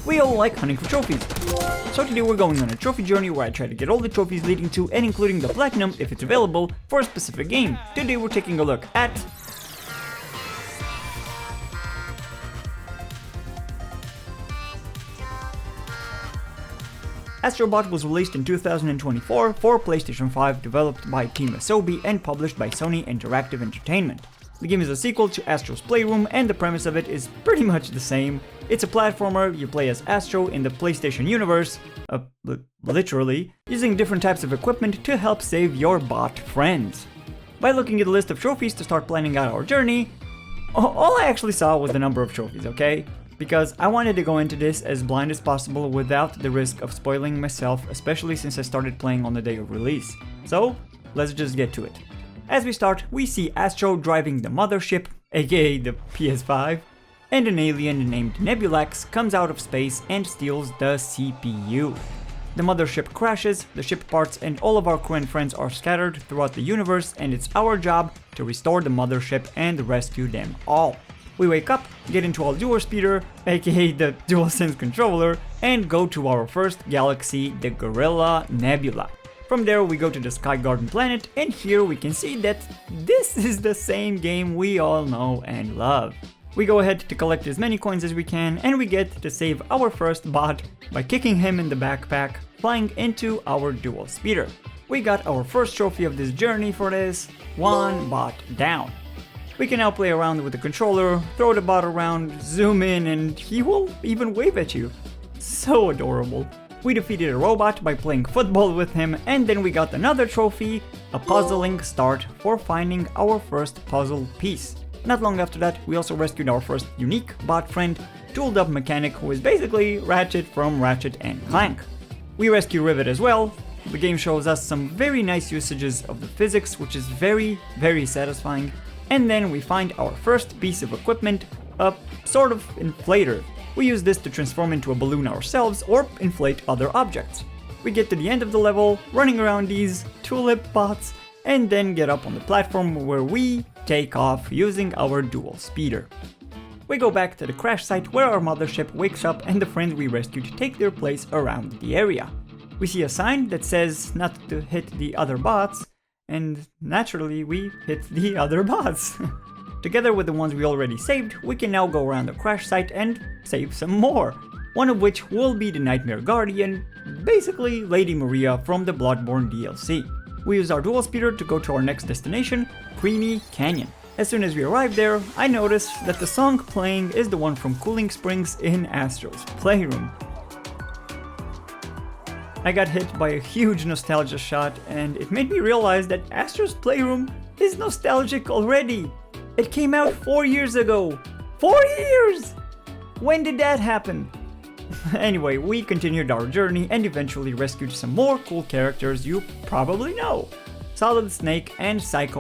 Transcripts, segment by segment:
We all like hunting for trophies. So today we're going on a trophy journey where I try to get all the trophies leading to and including the platinum if it's available for a specific game. Today we're taking a look at Astro Bot was released in 2024 for PlayStation 5, developed by Team Asobi and published by Sony Interactive Entertainment. The game is a sequel to Astro's Playroom, and the premise of it is pretty much the same. It's a platformer. You play as Astro in the PlayStation universe, literally, using different types of equipment to help save your bot friends. By looking at the list of trophies to start planning out our journey, all I actually saw was the number of trophies, okay? Because I wanted to go into this as blind as possible without the risk of spoiling myself, especially since I started playing on the day of release. So, let's just get to it. As we start, we see Astro driving the mothership, aka the PS5, and an alien named Nebulax comes out of space and steals the CPU. The mothership crashes, the ship parts, and all of our crew and friends are scattered throughout the universe, and it's our job to restore the mothership and rescue them all. We wake up, get into our dual speeder, aka the DualSense controller, and go to our first galaxy, the Gorilla Nebula. From there we go to the Sky Garden planet, and here we can see that this is the same game we all know and love. We go ahead to collect as many coins as we can, and we get to save our first bot by kicking him in the backpack, flying into our dual speeder. We got our first trophy of this journey for this, one bot down. We can now play around with the controller, throw the bot around, zoom in, and he will even wave at you. So adorable. We defeated a robot by playing football with him, and then we got another trophy, a puzzling start for finding our first puzzle piece. Not long after that, we also rescued our first unique bot friend, Tooled Up Mechanic, who is basically Ratchet from Ratchet and Clank. We rescue Rivet as well. The game shows us some very nice usages of the physics, which is very satisfying. And then we find our first piece of equipment, a sort of inflator. We use this to transform into a balloon ourselves or inflate other objects. We get to the end of the level, running around these tulip bots, and then get up on the platform where we take off using our dual speeder. We go back to the crash site where our mothership wakes up and the friends we rescued take their place around the area. We see a sign that says not to hit the other bots, and naturally we hit the other bots. Together with the ones we already saved, we can now go around the crash site and save some more. One of which will be the Nightmare Guardian, basically Lady Maria from the Bloodborne DLC. We use our dual speeder to go to our next destination, Creamy Canyon. As soon as we arrive there, I notice that the song playing is the one from Cooling Springs in Astro's Playroom. I got hit by a huge nostalgia shot, and it made me realize that Astro's Playroom is nostalgic already. It came out 4 years ago. 4 years! When did that happen? Anyway, we continued our journey and eventually rescued some more cool characters you probably know. Solid Snake and Psychic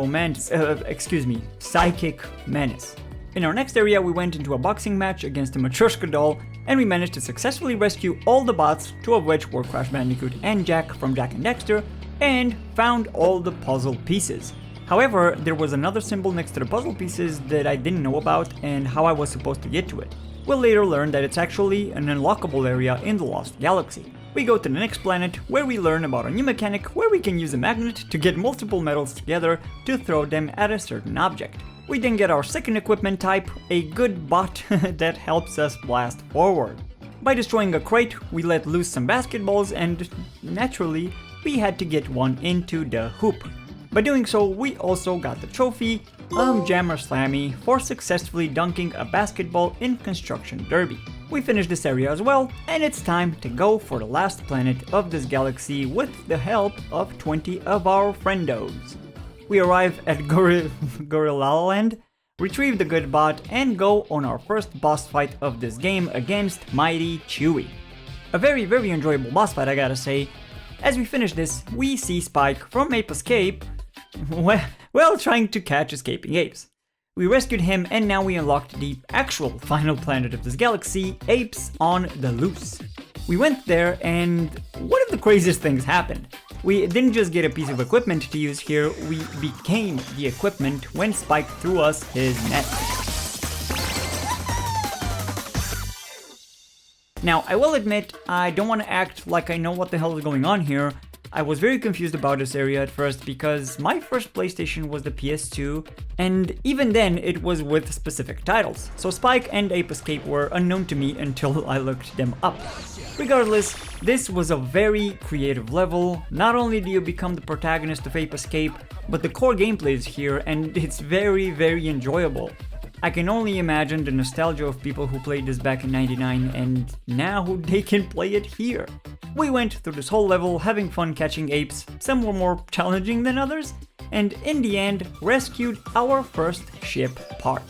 Menace. In our next area, we went into a boxing match against a Matryoshka doll, and we managed to successfully rescue all the bots, two of which were Crash Bandicoot and Jack from Jak and Daxter, and found all the puzzle pieces. However, there was another symbol next to the puzzle pieces that I didn't know about and how I was supposed to get to it. We'll later learn that it's actually an unlockable area in the Lost Galaxy. We go to the next planet where we learn about a new mechanic where we can use a magnet to get multiple metals together to throw them at a certain object. We then get our second equipment type, a good bot that helps us blast forward. By destroying a crate, we let loose some basketballs and, naturally, we had to get one into the hoop. By doing so, we also got the trophy, Jammer Slammy, for successfully dunking a basketball in Construction Derby. We finished this area as well, and it's time to go for the last planet of this galaxy with the help of 20 of our friendos. We arrive at Gorilla Land, retrieve the good bot, and go on our first boss fight of this game against Mighty Chewy. A very enjoyable boss fight, I gotta say. As we finish this, we see Spike from Ape Escape, well, trying to catch escaping apes. We rescued him, and now we unlocked the actual final planet of this galaxy, Apes on the Loose. We went there, and one of the craziest things happened. We didn't just get a piece of equipment to use here, we became the equipment when Spike threw us his net. Now, I will admit, I don't want to act like I know what the hell is going on here. I was very confused about this area at first because my first PlayStation was the PS2, and even then it was with specific titles, so Spike and Ape Escape were unknown to me until I looked them up. Regardless, this was a very creative level. Not only do you become the protagonist of Ape Escape, but the core gameplay is here and it's very enjoyable. I can only imagine the nostalgia of people who played this back in '99 and now they can play it here. We went through this whole level having fun catching apes, some were more challenging than others, and in the end rescued our first ship part.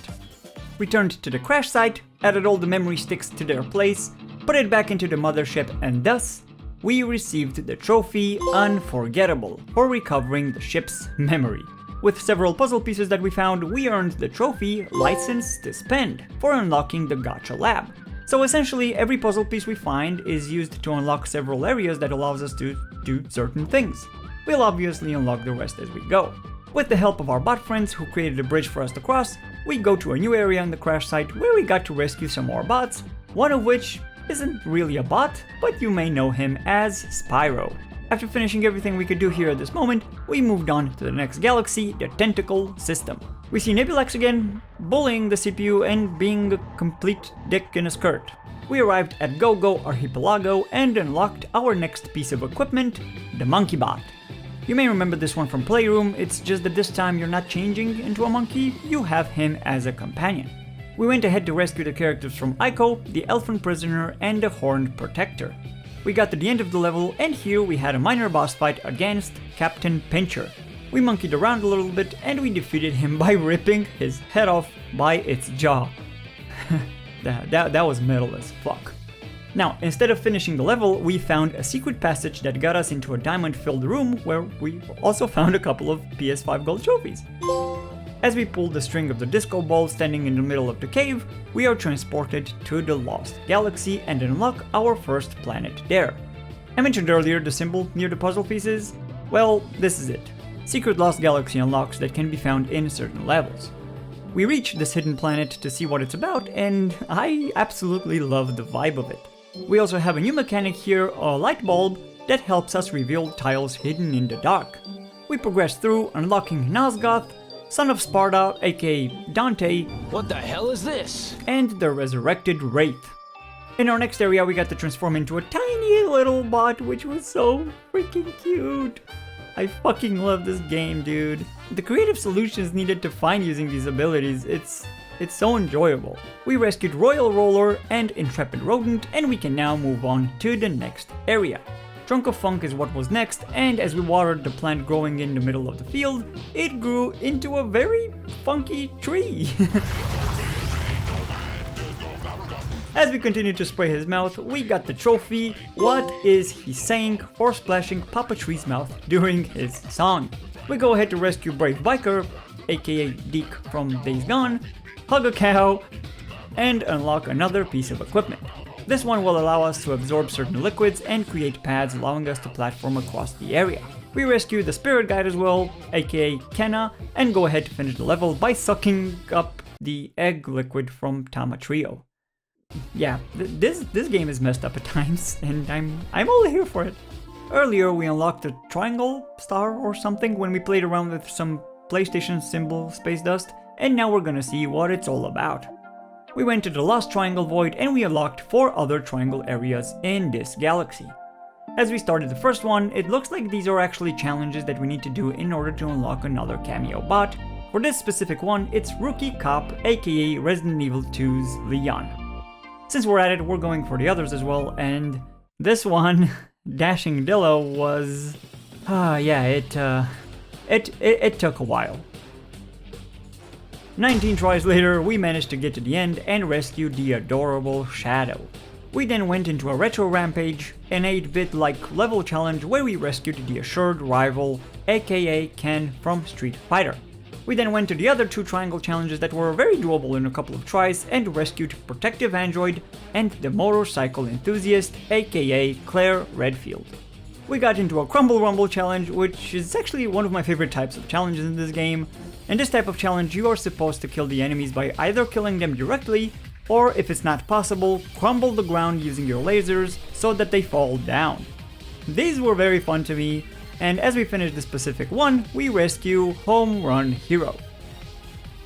Returned to the crash site, added all the memory sticks to their place, put it back into the mothership, and thus we received the trophy Unforgettable for recovering the ship's memory. With several puzzle pieces that we found, we earned the trophy License to Spend for unlocking the Gacha Lab. So essentially, every puzzle piece we find is used to unlock several areas that allows us to do certain things. We'll obviously unlock the rest as we go. With the help of our bot friends who created a bridge for us to cross, we go to a new area on the crash site where we got to rescue some more bots, one of which isn't really a bot, but you may know him as Spyro. After finishing everything we could do here at this moment, we moved on to the next galaxy, the Tentacle System. We see Nebulax again, bullying the CPU and being a complete dick in a skirt. We arrived at Go-Go Archipelago and unlocked our next piece of equipment, the Monkey Bot. You may remember this one from Playroom, it's just that this time you're not changing into a monkey, you have him as a companion. We went ahead to rescue the characters from Ico, the Elfin Prisoner, and the Horned Protector. We got to the end of the level, and here we had a minor boss fight against Captain Pincher. We monkeyed around a little bit, and we defeated him by ripping his head off by its jaw. that was metal as fuck. Now, instead of finishing the level, we found a secret passage that got us into a diamond-filled room where we also found a couple of PS5 gold trophies. As we pull the string of the disco ball standing in the middle of the cave, we are transported to the Lost Galaxy and unlock our first planet there. I mentioned earlier the symbol near the puzzle pieces. Well, this is it. Secret Lost Galaxy unlocks that can be found in certain levels. We reach this hidden planet to see what it's about, and I absolutely love the vibe of it. We also have a new mechanic here, a light bulb, that helps us reveal tiles hidden in the dark. We progress through, unlocking Nosgoth, son of Sparta, aka Dante. What the hell is this? And the resurrected Wraith. In our next area we got to transform into a tiny little bot, which was so freaking cute. I fucking love this game, dude. The creative solutions needed to find using these abilities, it's so enjoyable. We rescued Royal Roller and Intrepid Rodent, and we can now move on to the next area. Trunk of Funk is what was next, and as we watered the plant growing in the middle of the field, it grew into a very funky tree. As we continued to spray his mouth, we got the trophy What Is He Saying for splashing Papa Tree's mouth during his song. We go ahead to rescue Brave Biker, aka Deke from Days Gone, hug a cow, and unlock another piece of equipment. This one will allow us to absorb certain liquids and create pads allowing us to platform across the area. We rescue the Spirit Guide as well, aka Kenna, and go ahead to finish the level by sucking up the egg liquid from Tama Trio. Yeah, this game is messed up at times, and I'm all here for it. Earlier we unlocked the triangle star or something when we played around with some PlayStation symbol space dust, and now we're gonna see what it's all about. We went to the Lost Triangle Void and we unlocked 4 other triangle areas in this galaxy. As we started the first one, it looks like these are actually challenges that we need to do in order to unlock another cameo bot. For this specific one, it's Rookie Cop, aka Resident Evil 2's Leon. Since we're at it, we're going for the others as well, and this one, Dashing Dillo, was... it took a while. 19 tries later, we managed to get to the end and rescue the adorable Shadow. We then went into a retro rampage, an 8-bit-like level challenge where we rescued the Assured Rival, aka Ken from Street Fighter. We then went to the other 2 triangle challenges that were very doable in a couple of tries and rescued Protective Android and the Motorcycle Enthusiast, aka Claire Redfield. We got into a Crumble Rumble challenge, which is actually one of my favorite types of challenges in this game. In this type of challenge, you are supposed to kill the enemies by either killing them directly or if it's not possible, crumble the ground using your lasers so that they fall down. These were very fun to me, and as we finish this specific one, we rescue Home Run Hero.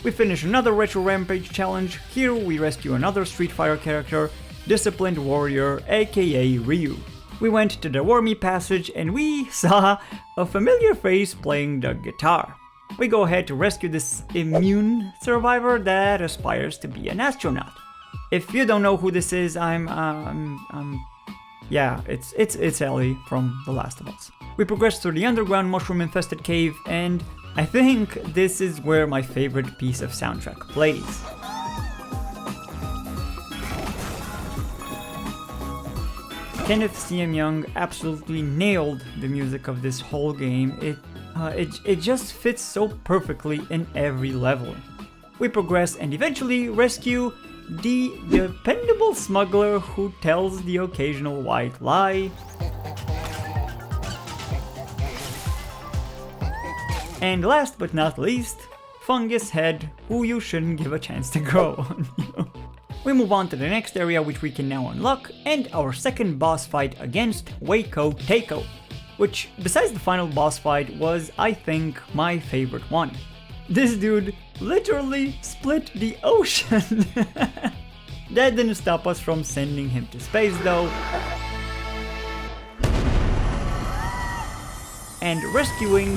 We finish another Retro Rampage challenge. Here we rescue another Street Fighter character, Disciplined Warrior aka Ryu. We went to the Wormy Passage and we saw a familiar face playing the guitar. We go ahead to rescue this immune survivor that aspires to be an astronaut. If you don't know who this is, yeah, it's Ellie from The Last of Us. We progress through the underground mushroom-infested cave, and I think this is where my favorite piece of soundtrack plays. Kenneth C.M. Young absolutely nailed the music of this whole game. It just fits so perfectly in every level. We progress and eventually rescue the dependable smuggler who tells the occasional white lie. And last but not least, Fungus Head, who you shouldn't give a chance to grow on you. We move on to the next area, which we can now unlock, and our second boss fight against Waco Taiko, which, besides the final boss fight, was, I think, my favorite one. This dude literally split the ocean! That didn't stop us from sending him to space though, and rescuing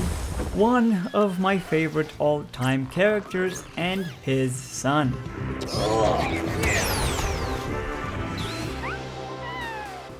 one of my favorite all-time characters and his son.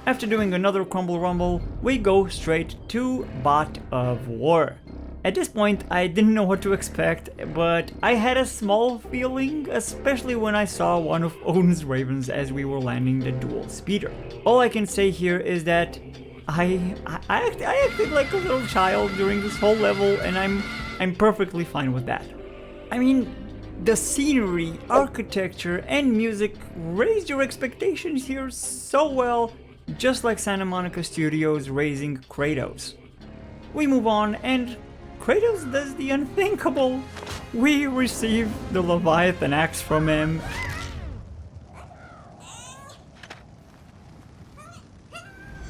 After doing another Crumble Rumble, we go straight to Bot of War. At this point, I didn't know what to expect, but I had a small feeling, especially when I saw one of Odin's Ravens as we were landing the dual speeder. All I can say here is that I acted like a little child during this whole level, and I'm perfectly fine with that. I mean, the scenery, architecture, and music raised your expectations here so well, just like Santa Monica Studios raising Kratos. We move on, and Kratos does the unthinkable. We receive the Leviathan axe from him.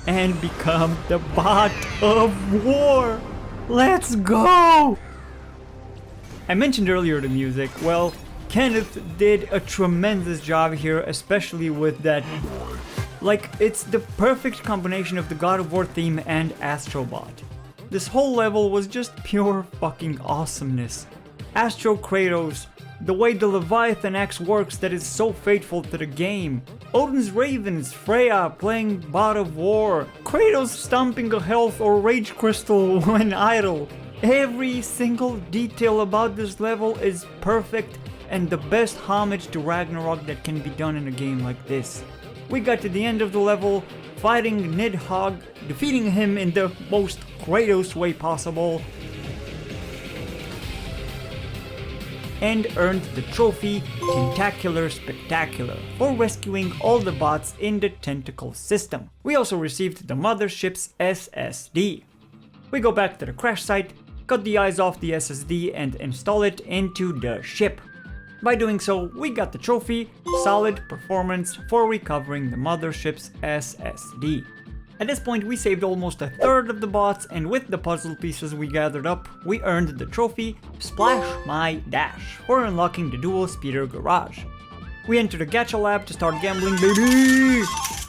And become the Bot of War. Let's go! I mentioned earlier the music. Well, Kenneth did a tremendous job here, especially with that. Like, it's the perfect combination of the God of War theme and Astro Bot. This whole level was just pure fucking awesomeness. Astro Kratos, the way the Leviathan axe works that is so faithful to the game. Odin's Ravens, Freya playing Bot of War, Kratos stomping a health or rage crystal when idle. Every single detail about this level is perfect and the best homage to Ragnarok that can be done in a game like this. We got to the end of the level, fighting Nidhogg, defeating him in the most Kratos way possible, and earned the trophy Tentacular Spectacular for rescuing all the bots in the tentacle system. We also received the mothership's SSD. We go back to the crash site, cut the eyes off the SSD and install it into the ship. By doing so, we got the trophy, Solid Performance, for recovering the mothership's SSD. At this point, we saved almost a third of the bots, and with the puzzle pieces we gathered up, we earned the trophy, Splash My Dash, for unlocking the dual speeder garage. We entered the gacha lab to start gambling, baby!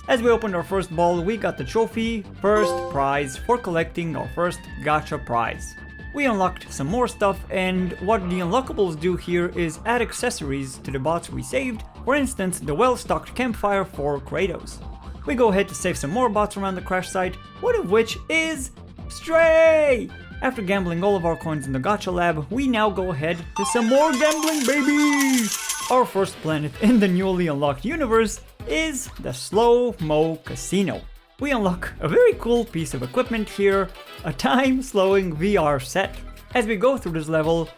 As we opened our first ball, we got the trophy, First Prize, for collecting our first gacha prize. We unlocked some more stuff, and what the unlockables do here is add accessories to the bots we saved, for instance the well-stocked campfire for Kratos. We go ahead to save some more bots around the crash site, one of which is Stray! After gambling all of our coins in the gacha lab, we now go ahead to some more gambling, baby! Our first planet in the newly unlocked universe is the Slow Mo Casino. We unlock a very cool piece of equipment here, a time-slowing VR set. As we go through this level,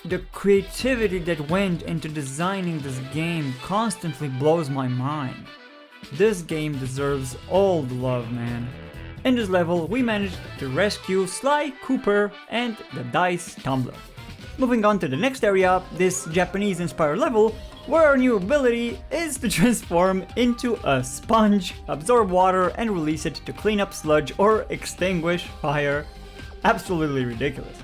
the creativity that went into designing this game constantly blows my mind. This game deserves all the love, man. In this level, we managed to rescue Sly Cooper and the Dice Tumbler. Moving on to the next area, this Japanese-inspired level where our new ability is to transform into a sponge, absorb water, and release it to clean up sludge or extinguish fire. Absolutely ridiculous.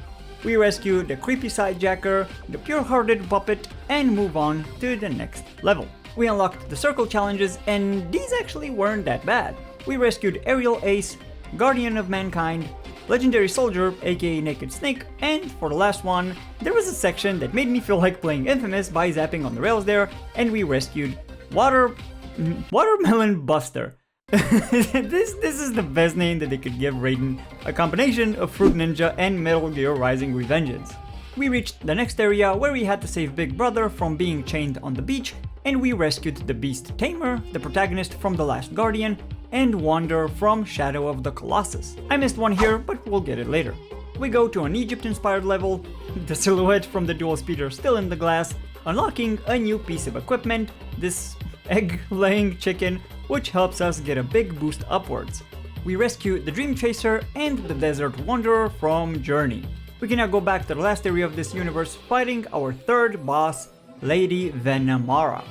We rescue the creepy sidejacker, the pure-hearted puppet, and move on to the next level. We unlocked the circle challenges, and these actually weren't that bad. We rescued Aerial Ace, Guardian of Mankind, Legendary Soldier, aka Naked Snake, and for the last one, there was a section that made me feel like playing Infamous by zapping on the rails there, and we rescued Watermelon Buster. This is the best name that they could give Raiden, a combination of Fruit Ninja and Metal Gear Rising Revengeance. We reached the next area where we had to save Big Brother from being chained on the beach, and we rescued the Beast Tamer, the protagonist from The Last Guardian, and Wander from Shadow of the Colossus. I missed one here, but we'll get it later. We go to an Egypt-inspired level, the silhouette from the dual speeder still in the glass, unlocking a new piece of equipment, this egg-laying chicken, which helps us get a big boost upwards. We rescue the Dream Chaser and the Desert Wanderer from Journey. We can now go back to the last area of this universe, fighting our third boss, Lady Venomara.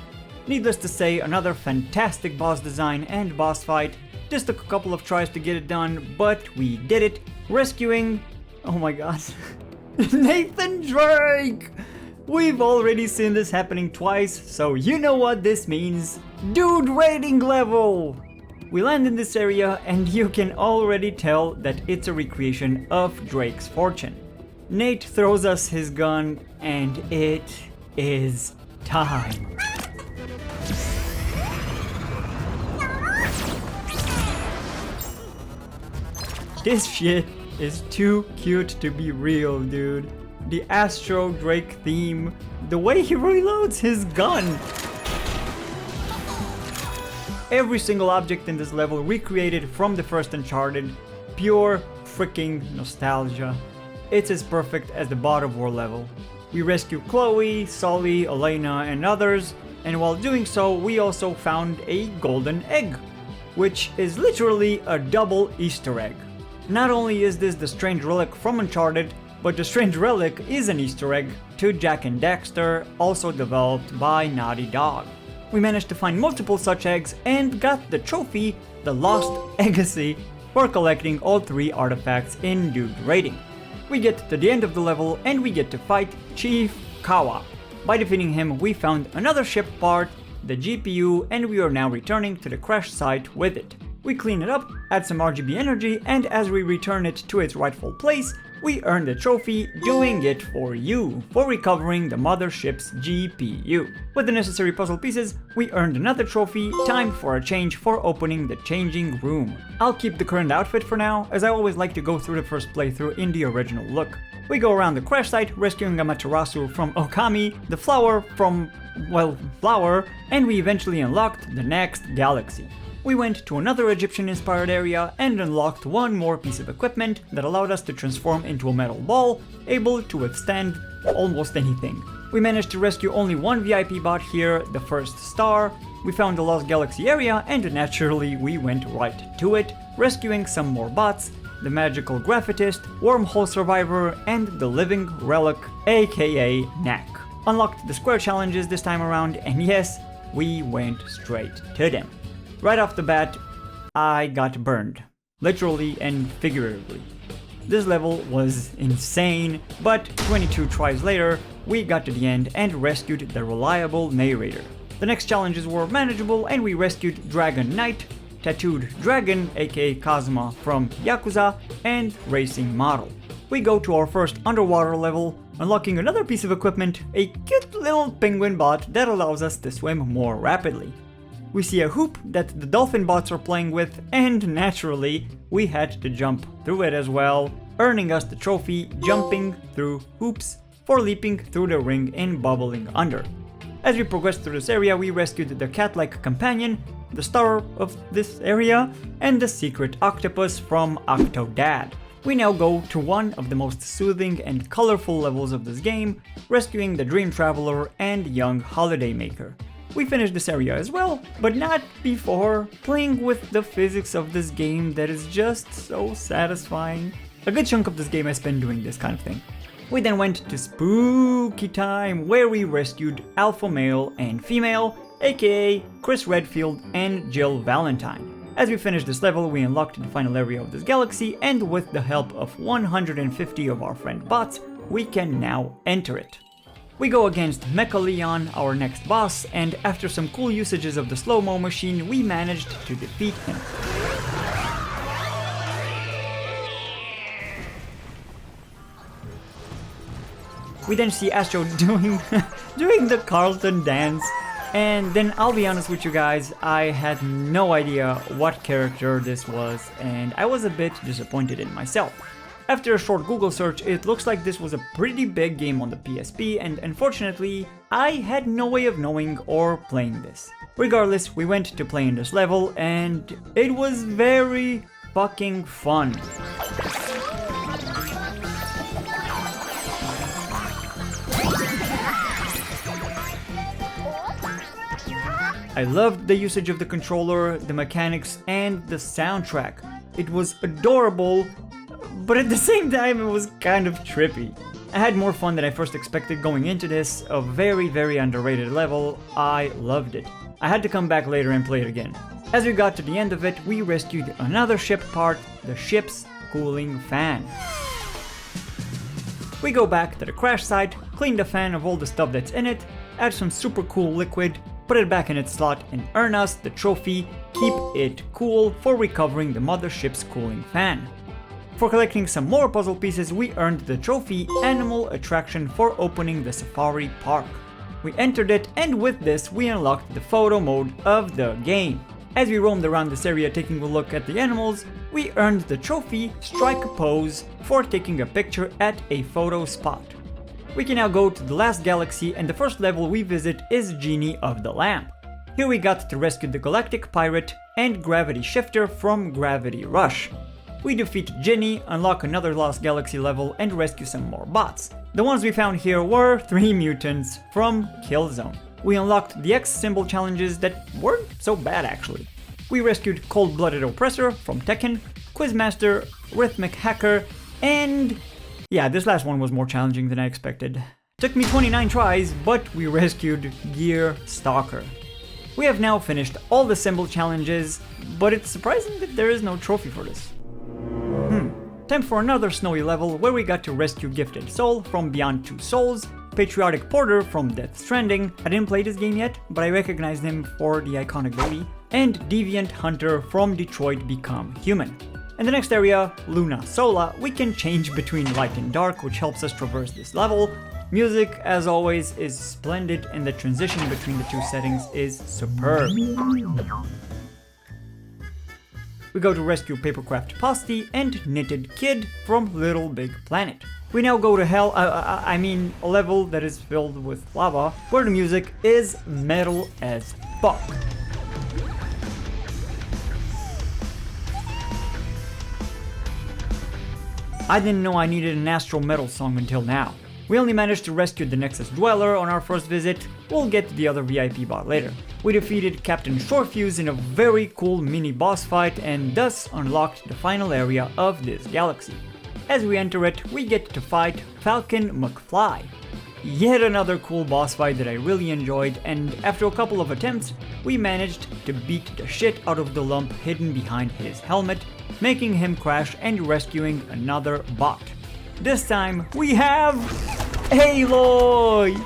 Needless to say, another fantastic boss design and boss fight. Just took a couple of tries to get it done, but we did it, rescuing, oh my god, Nathan Drake! We've already seen this happening twice, so you know what this means. Dude rating level! We land in this area, and you can already tell that it's a recreation of Drake's fortune. Nate throws us his gun, and it is time. This shit is too cute to be real, dude. The Astro Drake theme, the way he reloads his gun. Every single object in this level recreated from the first Uncharted, pure freaking nostalgia. It's as perfect as the God of War level. We rescue Chloe, Sully, Elena, and others, and while doing so, we also found a golden egg, which is literally a double Easter egg. Not only is this the strange relic from Uncharted, but the strange relic is an Easter egg to Jak and Daxter, also developed by Naughty Dog. We managed to find multiple such eggs and got the trophy, the Lost Legacy, for collecting all 3 artifacts in Dude Rating. We get to the end of the level and we get to fight Chief Kawa. By defeating him, we found another ship part, the GPU, and we are now returning to the crash site with it. We clean it up, add some RGB energy, and as we return it to its rightful place, we earn the trophy Doing It For You for recovering the mothership's GPU. With the necessary puzzle pieces, we earned another trophy, Time for a Change, for opening the changing room. I'll keep the current outfit for now, as I always like to go through the first playthrough in the original look. We go around the crash site, rescuing Amaterasu from Okami, the flower from, well, flower, and we eventually unlocked the next galaxy. We went to another Egyptian-inspired area and unlocked one more piece of equipment that allowed us to transform into a metal ball, able to withstand almost anything. We managed to rescue only one VIP bot here, the first star. We found the Lost Galaxy area, and naturally we went right to it, rescuing some more bots, the Magical Graphitist, Wormhole Survivor, and the Living Relic, aka Knack. Unlocked the square challenges this time around, and yes, we went straight to them. Right off the bat, I got burned, literally and figuratively. This level was insane, but 22 tries later, we got to the end and rescued the reliable narrator. The next challenges were manageable, and we rescued Dragon Knight, Tattooed Dragon, aka Kazuma from Yakuza, and Racing Model. We go to our first underwater level, unlocking another piece of equipment, a cute little penguin bot that allows us to swim more rapidly. We see a hoop that the dolphin bots are playing with, and naturally, we had to jump through it as well, earning us the trophy Jumping Through Hoops for leaping through the ring and bubbling under. As we progressed through this area, we rescued the cat-like companion, the star of this area, and the secret octopus from Octodad. We now go to one of the most soothing and colorful levels of this game, rescuing the Dream Traveler and Young Holiday Maker. We finished this area as well, but not before playing with the physics of this game that is just so satisfying. A good chunk of this game I spent doing this kind of thing. We then went to Spooky Time, where we rescued Alpha Male and Female, aka Chris Redfield and Jill Valentine. As we finished this level, we unlocked the final area of this galaxy, and with the help of 150 of our friend bots, we can now enter it. We go against Mecha Leon, our next boss, and after some cool usages of the slow-mo machine, we managed to defeat him. We then see Astro doing the Carlton dance, and then I'll be honest with you guys, I had no idea what character this was, and I was a bit disappointed in myself. After a short Google search, it looks like this was a pretty big game on the PSP, and unfortunately, I had no way of knowing or playing this. Regardless, we went to play in this level, and it was very fucking fun. I loved the usage of the controller, the mechanics, and the soundtrack. It was adorable, but at the same time it was kind of trippy. I had more fun than I first expected going into this, a very underrated level. I loved it. I had to come back later and play it again. As we got to the end of it, we rescued another ship part, the ship's cooling fan. We go back to the crash site, clean the fan of all the stuff that's in it, add some super cool liquid, put it back in its slot, and earn us the trophy, Keep It Cool, for recovering the mothership's cooling fan. For collecting some more puzzle pieces, we earned the trophy, Animal Attraction, for opening the safari park. We entered it, and with this we unlocked the photo mode of the game. As we roamed around this area taking a look at the animals, we earned the trophy, Strike a Pose, for taking a picture at a photo spot. We can now go to the last galaxy, and the first level we visit is Genie of the Lamp. Here we got to rescue the Galactic Pirate and Gravity Shifter from Gravity Rush. We defeat Ginny, unlock another Lost Galaxy level, and rescue some more bots. The ones we found here were 3 mutants from Killzone. We unlocked the X symbol challenges that weren't so bad actually. We rescued Cold-Blooded Oppressor from Tekken, Quizmaster, Rhythmic Hacker, and yeah, this last one was more challenging than I expected. Took me 29 tries, but we rescued Gear Stalker. We have now finished all the symbol challenges, but it's surprising that there is no trophy for this. Time for another snowy level where we got to rescue Gifted Soul from Beyond Two Souls, Patriotic Porter from Death Stranding, I didn't play this game yet, but I recognized him for the iconic baby, and Deviant Hunter from Detroit Become Human. In the next area, Luna Sola, we can change between light and dark, which helps us traverse this level. Music, as always, is splendid, and the transition between the two settings is superb. We go to rescue Papercraft Posty and Knitted Kid from Little Big Planet. We now go to hell, I mean a level that is filled with lava, where the music is metal as fuck. I didn't know I needed an Astro Metal song until now. We only managed to rescue the Nexus Dweller on our first visit. We'll get to the other VIP bot later. We defeated Captain Shorefuse in a very cool mini boss fight and thus unlocked the final area of this galaxy. As we enter it, we get to fight Falcon McFly. Yet another cool boss fight that I really enjoyed, and after a couple of attempts, we managed to beat the shit out of the lump hidden behind his helmet, making him crash and rescuing another bot. This time, we have Aloy!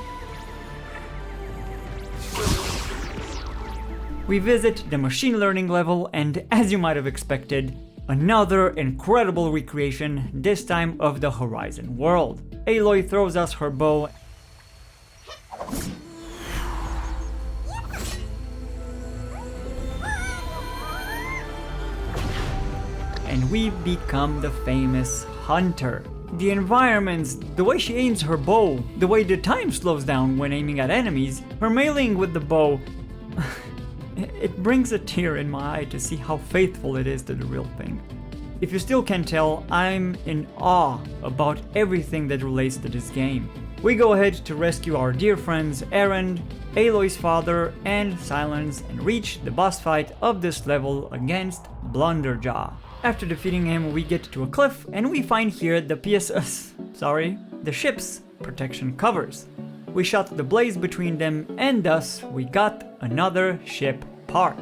We visit the machine learning level, and as you might have expected, another incredible recreation, this time of the Horizon world. Aloy throws us her bow, and we become the famous Hunter. The environments, the way she aims her bow, the way the time slows down when aiming at enemies, her meleeing with the bow, it brings a tear in my eye to see how faithful it is to the real thing. If you still can't tell, I'm in awe about everything that relates to this game. We go ahead to rescue our dear friends Aaron, Aloy's father, and Silence, and reach the boss fight of this level against Blunderjaw. After defeating him, we get to a cliff, and we find here the PS... sorry, the ship's protection covers. We shot the blaze between them, and thus we got another ship part.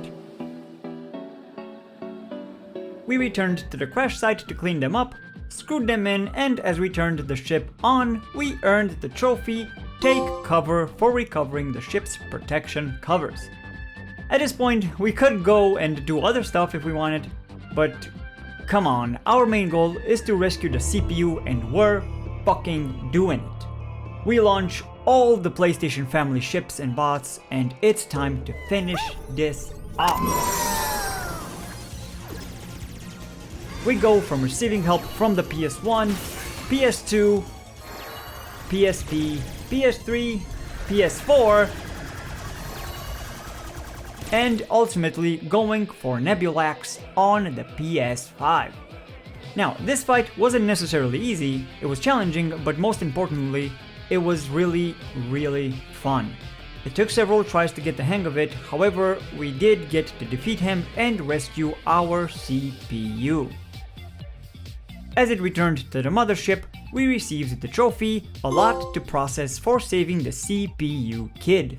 We returned to the crash site to clean them up, screwed them in, and as we turned the ship on, we earned the trophy Take Cover for recovering the ship's protection covers. At this point, we could go and do other stuff if we wanted, but come on, our main goal is to rescue the CPU and we're fucking doing it. We launch all the PlayStation family ships and bots, and it's time to finish this off. We go from receiving help from the PS1, PS2, PSP, PS3, PS4, and ultimately going for Nebulax on the PS5. Now, this fight wasn't necessarily easy, it was challenging, but most importantly, it was really fun. It took several tries to get the hang of it, however, we did get to defeat him and rescue our CPU. As it returned to the mothership, we received the trophy, a lot to process for saving the CPU kid.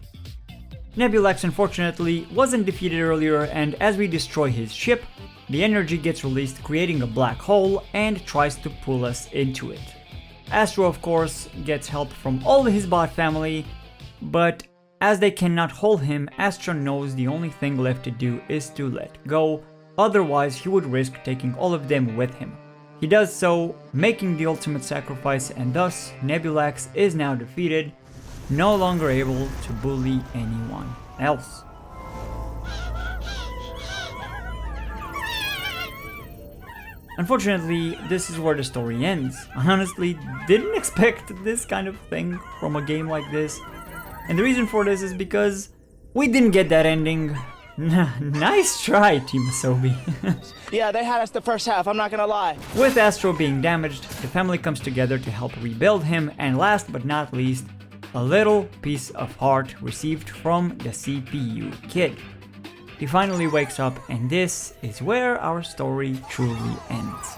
Nebulax unfortunately wasn't defeated earlier, and as we destroy his ship, the energy gets released creating a black hole and tries to pull us into it. Astro of course gets help from all his bot family, but as they cannot hold him, Astro knows the only thing left to do is to let go, otherwise he would risk taking all of them with him. He does so, making the ultimate sacrifice, and thus Nebulax is now defeated, no longer able to bully anyone else. Unfortunately, this is where the story ends. I honestly didn't expect this kind of thing from a game like this, and the reason for this is because we didn't get that ending. Nice try, Team Asobi. Yeah, they had us the first half, I'm not gonna lie. With Astro being damaged, the family comes together to help rebuild him, and last but not least, a little piece of heart received from the CPU kid. He finally wakes up, and this is where our story truly ends.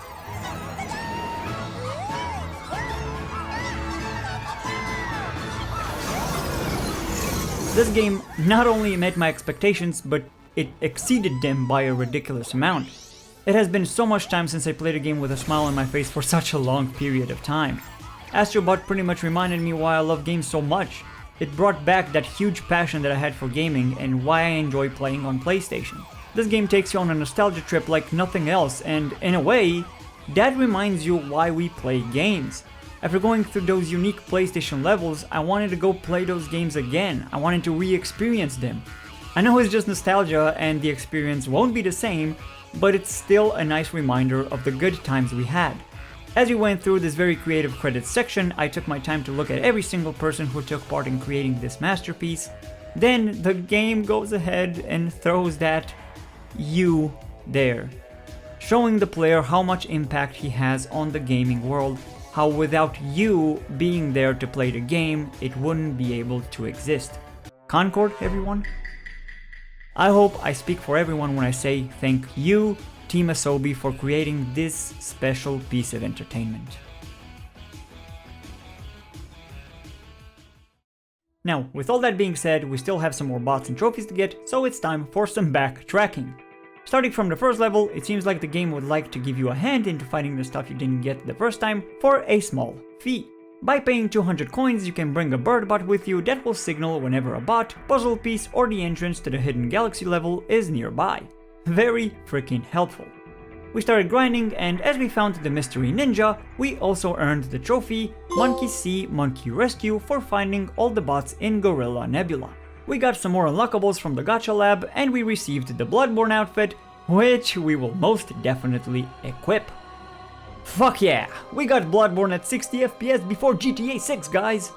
This game not only met my expectations, but it exceeded them by a ridiculous amount. It has been so much time since I played a game with a smile on my face for such a long period of time. Astro Bot pretty much reminded me why I love games so much. It brought back that huge passion that I had for gaming and why I enjoy playing on PlayStation. This game takes you on a nostalgia trip like nothing else, and in a way, that reminds you why we play games. After going through those unique PlayStation levels, I wanted to go play those games again. I wanted to re-experience them. I know it's just nostalgia and the experience won't be the same, but it's still a nice reminder of the good times we had. As we went through this very creative credits section, I took my time to look at every single person who took part in creating this masterpiece. Then the game goes ahead and throws that "you" there, showing the player how much impact he has on the gaming world, how without you being there to play the game, it wouldn't be able to exist. Concord, everyone? I hope I speak for everyone when I say thank you, Team Asobi, for creating this special piece of entertainment. Now, with all that being said, we still have some more bots and trophies to get, so it's time for some backtracking. Starting from the first level, it seems like the game would like to give you a hand into finding the stuff you didn't get the first time for a small fee. By paying 200 coins, you can bring a bird bot with you that will signal whenever a bot, puzzle piece, or the entrance to the hidden galaxy level is nearby. Very freaking helpful. We started grinding, and as we found the mystery ninja, we also earned the trophy Monkey See, Monkey Rescue for finding all the bots in Gorilla Nebula. We got some more unlockables from the gacha lab, and we received the Bloodborne outfit, which we will most definitely equip. Fuck yeah, we got Bloodborne at 60 FPS before GTA 6, guys!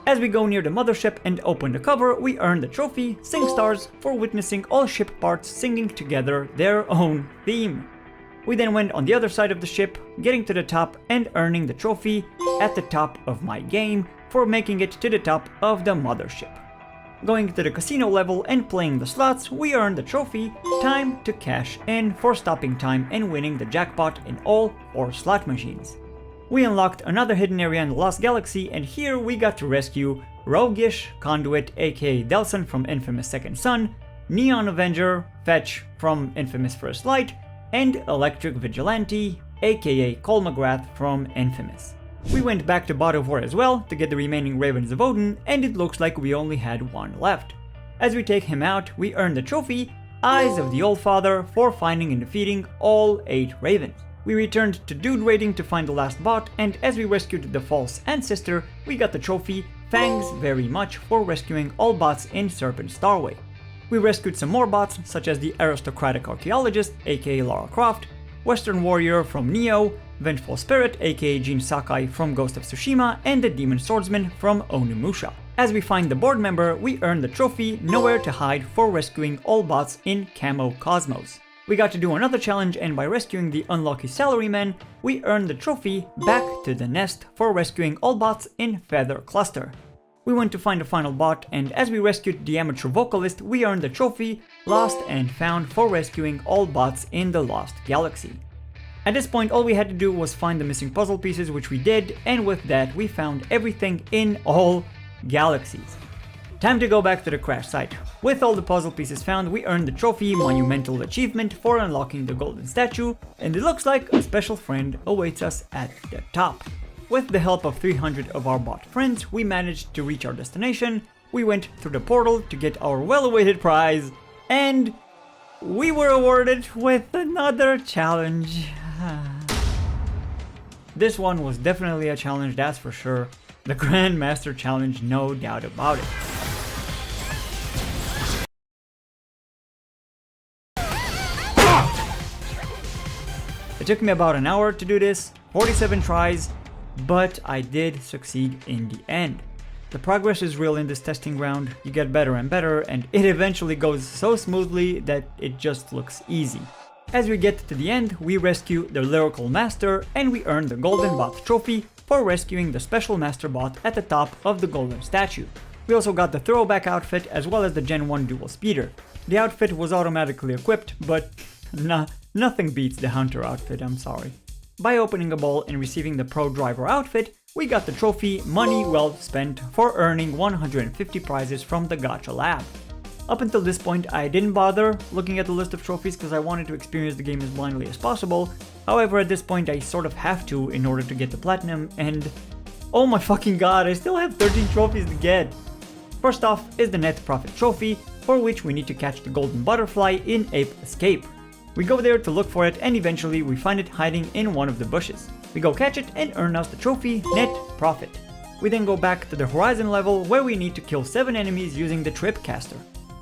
As we go near the mothership and open the cover, we earn the trophy Sing Stars for witnessing all ship parts singing together their own theme. We then went on the other side of the ship, getting to the top and earning the trophy At the Top of My Game for making it to the top of the mothership. Going to the casino level and playing the slots, we earned the trophy Time to Cash In for stopping time and winning the jackpot in all 4 slot machines. We unlocked another hidden area in the Lost Galaxy, and here we got to rescue Roguish, Conduit aka Delson from Infamous Second Son, Neon Avenger, Fetch from Infamous First Light, and Electric Vigilante aka Cole McGrath from Infamous. We went back to Bot of War as well to get the remaining Ravens of Odin, and it looks like we only had one left. As we take him out, we earn the trophy Eyes of the Old Father for finding and defeating all 8 Ravens. We returned to Dude Raiding to find the last bot, and as we rescued the false ancestor, we got the trophy Thanks very much for rescuing all bots in Serpent Starway. We rescued some more bots, such as the Aristocratic Archaeologist aka Lara Croft, Western Warrior from Neo, Vengeful Spirit aka Jin Sakai from Ghost of Tsushima, and the Demon Swordsman from Onimusha. As we find the board member, we earn the trophy Nowhere to Hide for rescuing all bots in Camo Cosmos. We got to do another challenge, and by rescuing the unlucky salaryman, we earned the trophy Back to the Nest for rescuing all bots in Feather Cluster. We went to find the final bot, and as we rescued the amateur vocalist, we earned the trophy Lost and Found for rescuing all bots in the Lost Galaxy. At this point, all we had to do was find the missing puzzle pieces, which we did, and with that we found everything in all galaxies. Time to go back to the crash site. With all the puzzle pieces found, we earned the trophy Monumental Achievement for unlocking the golden statue, and it looks like a special friend awaits us at the top. With the help of 300 of our bot friends, we managed to reach our destination. We went through the portal to get our well-awaited prize, and we were awarded with another challenge. This one was definitely a challenge, that's for sure. The Grandmaster Challenge, no doubt about it. It took me about an hour to do this, 47 tries, but I did succeed in the end. The progress is real in this testing round, you get better and better, and it eventually goes so smoothly that it just looks easy. As we get to the end, we rescue the Lyrical Master, and we earn the Golden Bot Trophy for rescuing the Special Master Bot at the top of the Golden Statue. We also got the Throwback outfit as well as the Gen 1 Dual Speeder. The outfit was automatically equipped, but nothing beats the Hunter outfit, I'm sorry. By opening a ball and receiving the Pro Driver outfit, we got the trophy Money Well Spent for earning 150 prizes from the Gacha Lab. Up until this point, I didn't bother looking at the list of trophies because I wanted to experience the game as blindly as possible. However, at this point I sort of have to in order to get the platinum, and oh my fucking god, I still have 13 trophies to get! First off is the Net Profit Trophy, for which we need to catch the Golden Butterfly in Ape Escape. We go there to look for it, and eventually we find it hiding in one of the bushes. We go catch it and earn us the trophy Net Profit. We then go back to the Horizon level where we need to kill 7 enemies using the Tripcaster.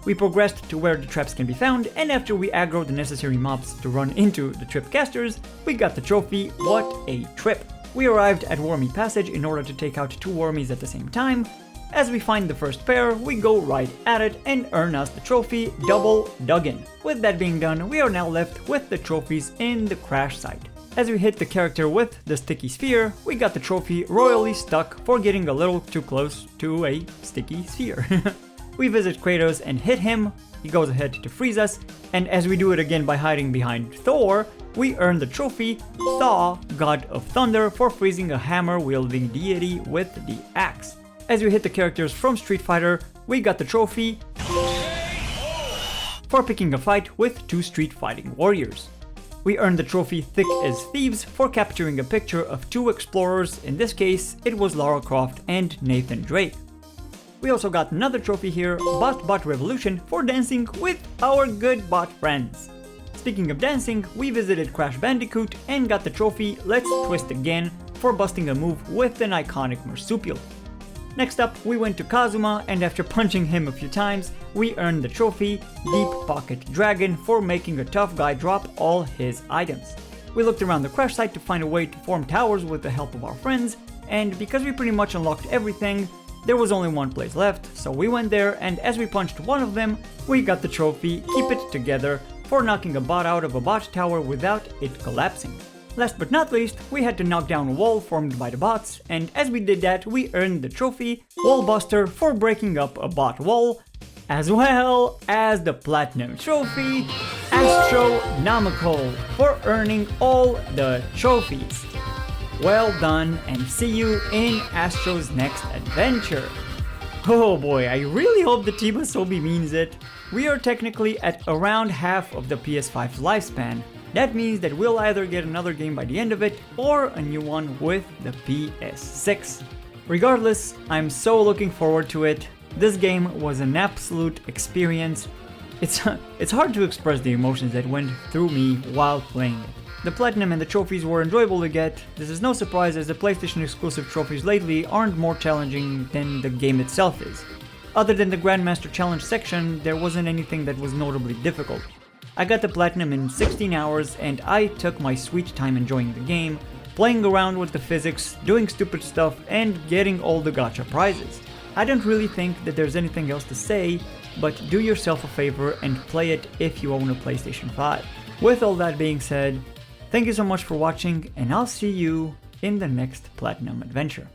We progressed to where the traps can be found, and after we aggroed the necessary mobs to run into the Tripcasters, we got the trophy What a Trip. We arrived at Wormy Passage in order to take out 2 wormies at the same time. As we find the first pair, we go right at it and earn us the trophy Double Duggan. With that being done, we are now left with the trophies in the crash site. As we hit the character with the sticky sphere, we got the trophy Royally Stuck for getting a little too close to a sticky sphere. We visit Kratos and hit him, he goes ahead to freeze us, and as we do it again by hiding behind Thor, we earn the trophy Thaw, God of Thunder, for freezing a hammer-wielding deity with the axe. As we hit the characters from Street Fighter, we got the trophy for picking a fight with 2 street fighting warriors. We earned the trophy Thick as Thieves for capturing a picture of 2 explorers, in this case it was Lara Croft and Nathan Drake. We also got another trophy here, Bot Revolution, for dancing with our good bot friends. Speaking of dancing, we visited Crash Bandicoot and got the trophy Let's Twist Again for busting a move with an iconic marsupial. Next up, we went to Kazuma, and after punching him a few times, we earned the trophy Deep Pocket Dragon for making a tough guy drop all his items. We looked around the crash site to find a way to form towers with the help of our friends, and because we pretty much unlocked everything, there was only one place left, so we went there, and as we punched one of them, we got the trophy Keep It Together for knocking a bot out of a bot tower without it collapsing. Last but not least, we had to knock down a wall formed by the bots, and as we did that, we earned the trophy Wallbuster for breaking up a bot wall, as well as the platinum trophy Astronomical for earning all the trophies. well done, and see you in Astro's next adventure. Oh boy, I really hope the Team Asobi means it. We are technically at around half of the PS5's lifespan. That means that we'll either get another game by the end of it, or a new one with the PS6. Regardless, I'm so looking forward to it. This game was an absolute experience. It's hard to express the emotions that went through me while playing it. The platinum and the trophies were enjoyable to get. This is no surprise, as the PlayStation exclusive trophies lately aren't more challenging than the game itself is. Other than the Grandmaster Challenge section, there wasn't anything that was notably difficult. I got the platinum in 16 hours and I took my sweet time enjoying the game, playing around with the physics, doing stupid stuff, and getting all the gacha prizes. I don't really think that there's anything else to say, but do yourself a favor and play it if you own a PlayStation 5. With all that being said, thank you so much for watching, and I'll see you in the next platinum adventure.